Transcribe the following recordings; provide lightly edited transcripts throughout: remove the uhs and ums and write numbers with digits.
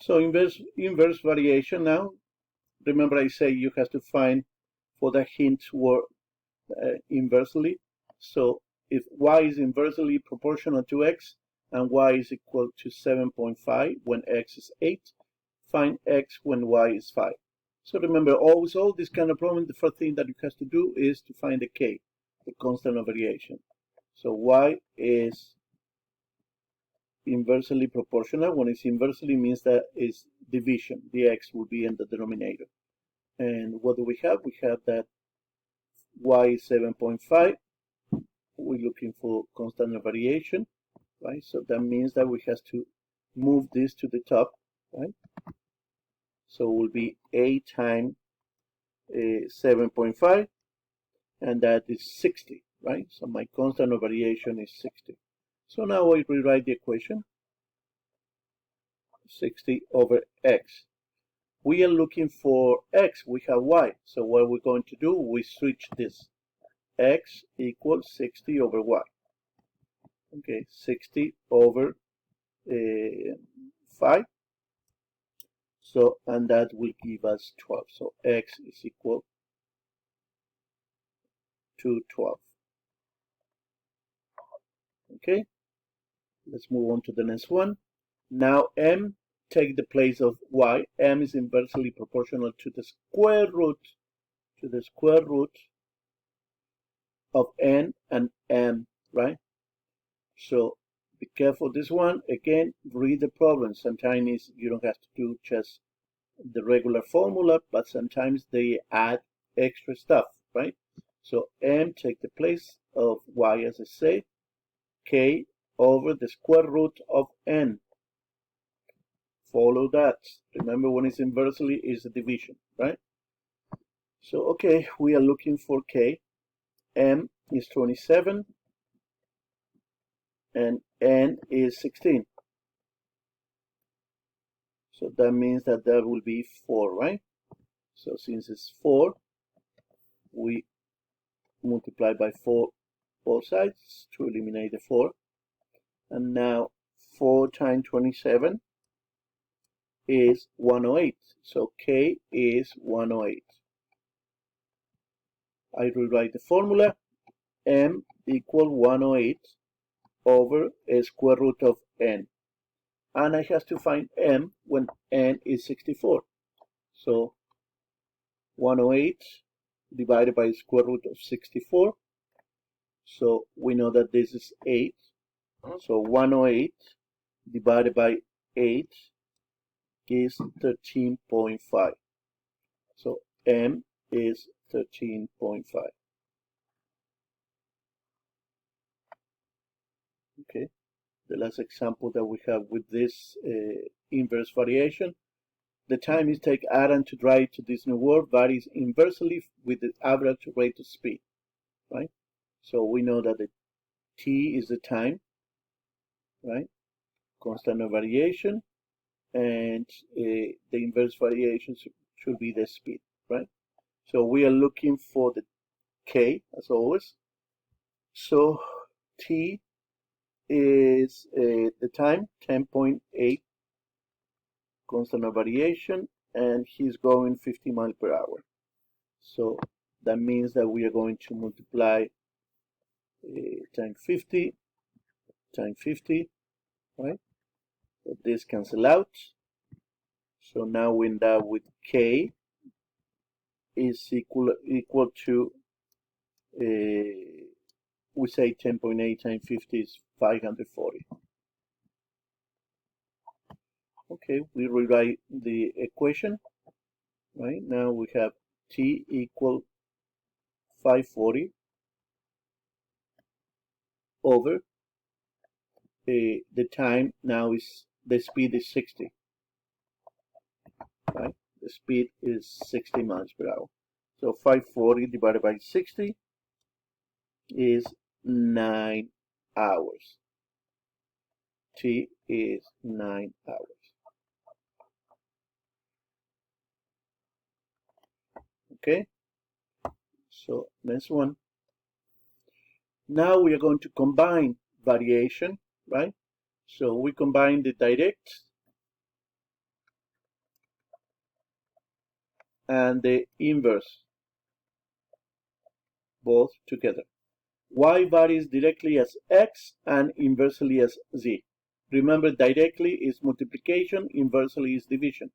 So inverse variation now. Remember I say you have to find for the hint word inversely. So if y is inversely proportional to x and y is equal to 7.5 when x is 8, find x when y is 5. So remember, always all this kind of problem, the first thing that you have to do is to find the k, the constant of variation. So y is inversely proportional. When it's inversely means that is division. The x will be in the denominator. And what do we have? We have that y is 7.5. We're looking for constant of variation, right? So that means that we have to move this to the top, right? So it will be 8 times 7.5, and that is 60, right? So my constant of variation is 60. So now I rewrite the equation, 60 over x. We are looking for x, we have y. So what we're going to do, we switch this. X equals 60 over y. Okay, 60 over 5. So, and that will give us 12. So x is equal to 12. Okay, let's move on to the next one. Now m take the place of y. M is inversely proportional to the square root of n and m, right? So be careful this one. Again, read the problem. Sometimes you don't have to do just the regular formula, but sometimes they add extra stuff, right? So m take the place of y, as I say, k over the square root of n. Follow that. Remember, when it's inversely, it's a division, right? So, okay, we are looking for k. M is 27, and n is 16. So that means that there will be 4, right? So since it's 4, we multiply by 4 both sides to eliminate the 4. And now 4 times 27 is 108. So k is 108. I rewrite the formula. M equal 108 over a square root of n. And I have to find m when n is 64. So 108 divided by square root of 64. So we know that this is 8. So 108 divided by 8 is 13.5. So m is 13.5. Okay, the last example that we have with this inverse variation. The time it takes Adam to drive to Disney World varies inversely with the average rate of speed, right? So we know that the t is the time, right? Constant of variation, and the inverse variation should be the speed, right? So we are looking for the k, as always. So t is the time, 10.8 constant of variation, and he's going 50 miles per hour. So that means that we are going to multiply times 50 times 50, right? So this cancel out. So now we end up with k is equal to we say 10.8 times 50 is 540. Okay, we rewrite the equation. Right now we have t equal 540 over the time. Now is the speed is 60. Right, the speed is 60 miles per hour. So 540 divided by 60 is 9 hours. T is 9 hours. Okay, so next one. Now we are going to combine variation, right? So we combine the direct and the inverse, both together. Y varies directly as x and inversely as z. Remember, directly is multiplication, inversely is division.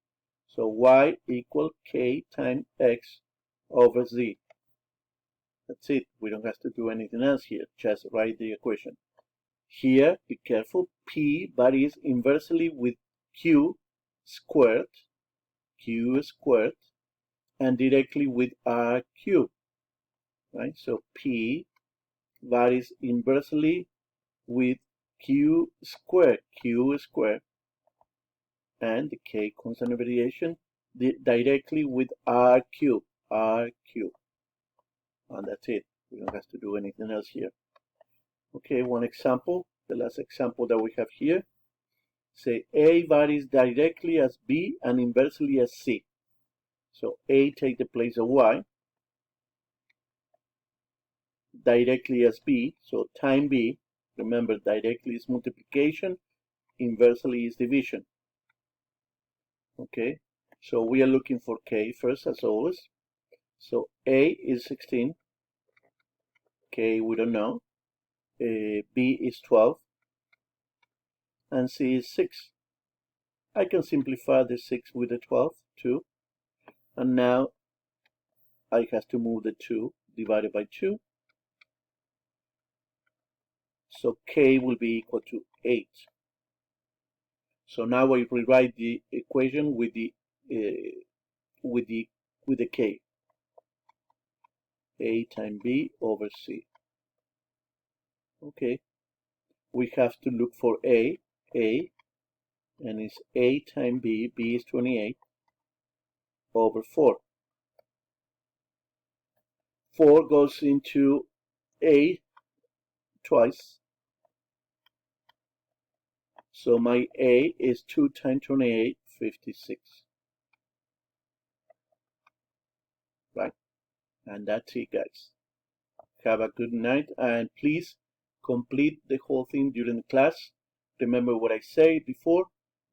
So y equal k times x over z. That's it. We don't have to do anything else here. Just write the equation. Here, be careful. P varies inversely with q squared, and directly with r cubed. Right? So P varies inversely with q squared, and the k constant of variation directly with r cubed, and that's it. We don't have to do anything else here. Okay, one example, the last example that we have here. Say A varies directly as B and inversely as C. So A take the place of Y, directly as B, so time B. Remember, directly is multiplication, inversely is division. Okay, so we are looking for K first, as always. So A is 16, K we don't know, B is 12, and C is 6. I can simplify the 6 with the 12, 2, and now I have to move the 2 divided by 2. So K will be equal to 8. So now I rewrite the equation with the K. A times B over C. Okay. We have to look for A, and it's A times B. B is 28 over 4. 4 goes into A twice. So my A is 2 times 28, 56. Right? And that's it, guys. Have a good night, and please complete the whole thing during the class. Remember what I said before.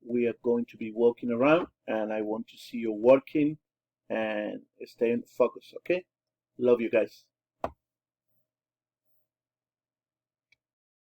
We are going to be walking around, and I want to see you working and staying focused, okay? Love you guys.